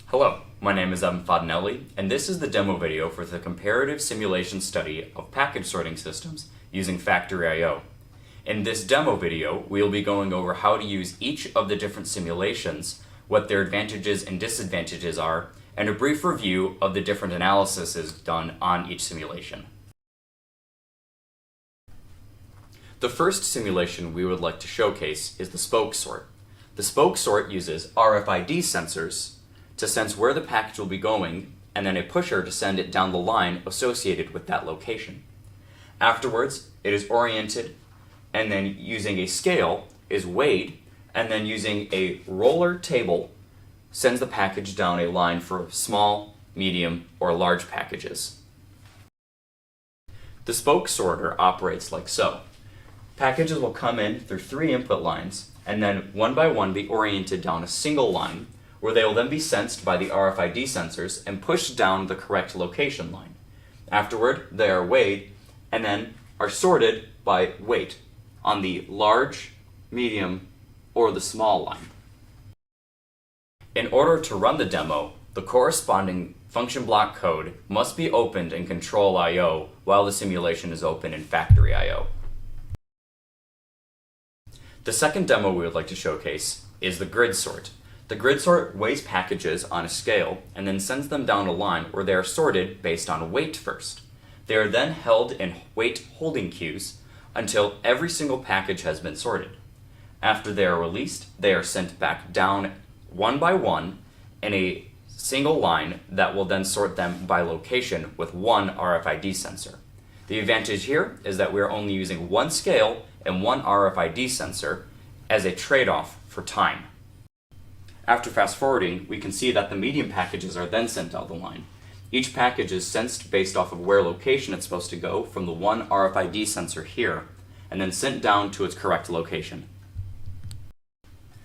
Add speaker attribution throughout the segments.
Speaker 1: Hello, my name is Fadanelli, and this is the demo video for the comparative simulation study of package sorting systems using Factory I/O. In this demo video, we will be going over how to use each of the different simulations, what their advantages and disadvantages are, and a brief review of the different analyses done on each simulation. The first simulation we would like to showcase is the spoke sort. The spoke sort uses RFID sensors to sense where the package will be going, and then a pusher to send it down the line associated with that location. Afterwards, it is oriented, and then using a scale is weighed, and then using a roller table sends the package down a line for small, medium, or large packages. The spoke sorter operates like so. Packages will come in through 3 input lines, and then one by one be oriented down a single line, where they will then be sensed by the RFID sensors and pushed down the correct location line. Afterward, they are weighed and then are sorted by weight on the large, medium, or the small line. In order to run the demo, the corresponding function block code must be opened in Control I/O while the simulation is open in Factory I/O. The second demo we would like to showcase is the grid sort. The grid sort weighs packages on a scale and then sends them down a line where they are sorted based on weight first. They are then held in weight holding queues until every single package has been sorted. After they are released, they are sent back down one by one in a single line that will then sort them by location with one RFID sensor. The advantage here is that we are only using one scale and one RFID sensor as a trade-off for time. After fast forwarding, we can see that the medium packages are then sent down the line. Each package is sensed based off of where location it's supposed to go from the one RFID sensor here, and then sent down to its correct location.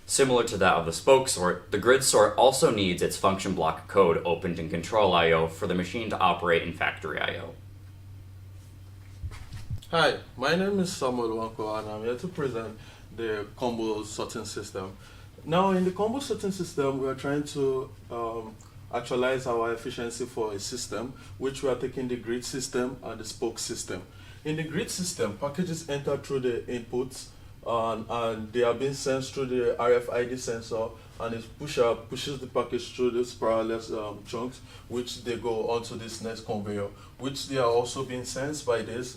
Speaker 1: Similar to that of the spoke sort, the grid sort also needs its function block code opened in Control I/O for the machine to operate in Factory I/O.
Speaker 2: Hi, my name is Nwankwo, and I'm here to present the combo sorting system. Now, in the combo sorting system, we are trying to actualize our efficiency for a system, which we are taking the grid system and the spoke system. In the grid system, packages enter through the inputs, and they are being sensed through the RFID sensor, and it pushes the package through these parallel chunks, which they go onto this next conveyor, which they are also being sensed by this.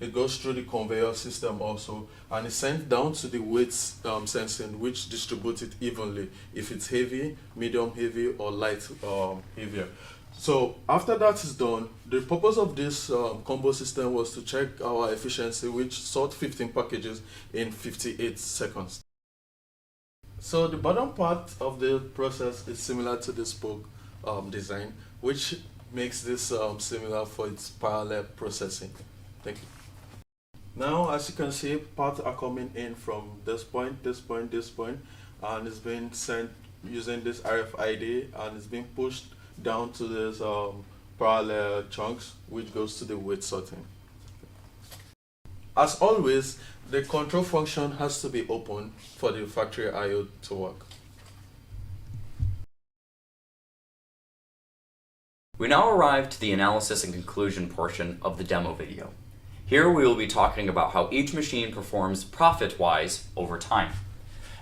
Speaker 2: It goes through the conveyor system also, and it's sent down to the weights sensing, which distributes it evenly, if it's heavy, medium heavy, or light heavier. So after that is done, the purpose of this combo system was to check our efficiency, which sort 15 packages in 58 seconds. So the bottom part of the process is similar to the spoke design, which makes this similar for its parallel processing. Thank you. Now, as you can see, parts are coming in from this point, this point, this point, and it's being sent using this RFID, and it's being pushed down to these parallel chunks, which goes to the weight sorting. As always, the control function has to be open for the Factory I/O to work.
Speaker 1: We now arrive to the analysis and conclusion portion of the demo video. Here we will be talking about how each machine performs profit-wise over time.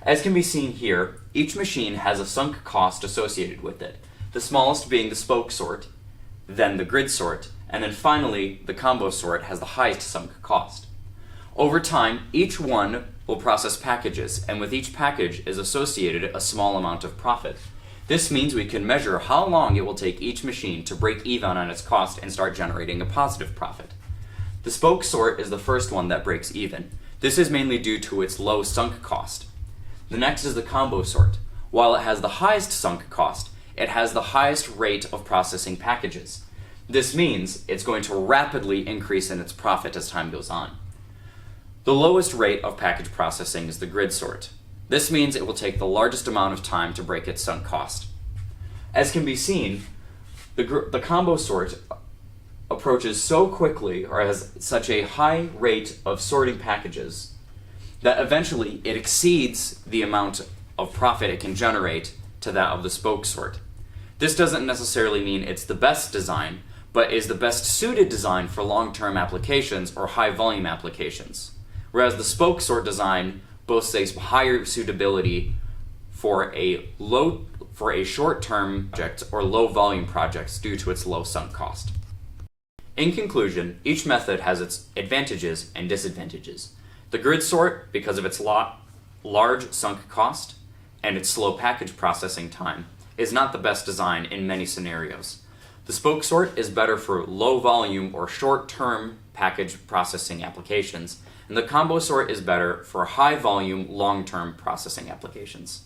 Speaker 1: As can be seen here, each machine has a sunk cost associated with it, the smallest being the spoke sort, then the grid sort, and then finally the combo sort has the highest sunk cost. Over time, each one will process packages, and with each package is associated a small amount of profit. This means we can measure how long it will take each machine to break even on its cost and start generating a positive profit. The spoke sort is the first one that breaks even. This is mainly due to its low sunk cost. The next is the combo sort. While it has the highest sunk cost, it has the highest rate of processing packages. This means it's going to rapidly increase in its profit as time goes on. The lowest rate of package processing is the grid sort. This means it will take the largest amount of time to break its sunk cost. As can be seen, the combo sort approaches so quickly, or has such a high rate of sorting packages, that eventually it exceeds the amount of profit it can generate to that of the spoke sort. This doesn't necessarily mean it's the best design, but is the best suited design for long-term applications or high-volume applications. Whereas the spoke sort design boasts a higher suitability for a short-term project or low-volume projects due to its low sunk cost. In conclusion, each method has its advantages and disadvantages. The grid sort, because of its large sunk cost and its slow package processing time, is not the best design in many scenarios. The spoke sort is better for low-volume or short-term package processing applications, and the combo sort is better for high-volume, long-term processing applications.